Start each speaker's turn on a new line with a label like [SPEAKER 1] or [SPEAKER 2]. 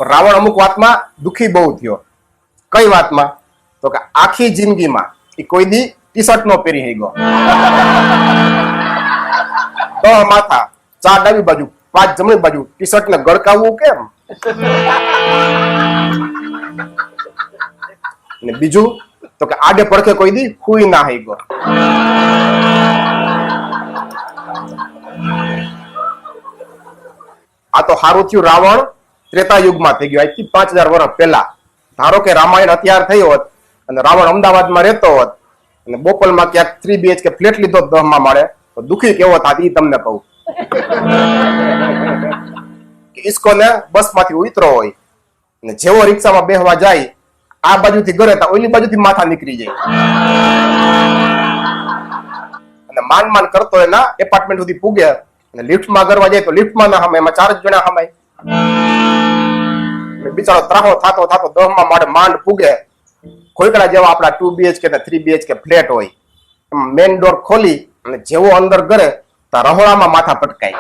[SPEAKER 1] રાવણ અમુક વાતમાં દુખી બહુ થયો. કઈ વાતમાં? તો કે આખી જિંદગીમાં એ કોઈ દી ટી શર્ટ નો પહેરી હઈ ગયો. 10 માથા, 4 ડાબી બાજુ, 5 જમણી બાજુ, ટી શર્ટ ને ગળકાવવું કેમ? ને બીજું તો કે આડે પડખે કોઈ દી હુઈ ના હઈ ગયો. આ તો સારું થયું રાવણ ત્રેતા યુગમાં થઈ ગયો, આજથી 5000 વર્ષ પહેલા. ધારો કે રામાયણ અત્યાર થઈ હોત અને રાવણ અમદાવાદમાં રહેતો હોત અને બોપલમાં ક્યાંક 3 BHK ફ્લેટ લીધો 10 માં માળે, તો દુખી કેવો થાત ઈ તમને કહું. ઈસકોને બસ માંથી ઉતરો હોય અને જેવો રિક્ષામાં બેહવા જાય, આ બાજુથી ઘરે તા ઓલી બાજુથી માથા નીકળી જાય અને માન કરતો એના એપાર્ટમેન્ટ સુધી પૂગે અને લિફ્ટમાં કરવા જાય તો લિફ્ટમાં ના હમે, એમાં 4 જ જણા હમાય. બિચારો ત્રાહો થાતો 10 માં માળે માંડ પૂગે. ખોઈકડા જેવા આપડા 2 BHK ને 3 BHK ફ્લેટ હોય, મેઇન ડોર ખોલી અને જેવો અંદર ઘરે તા રહોડામાં માથા પટકાય.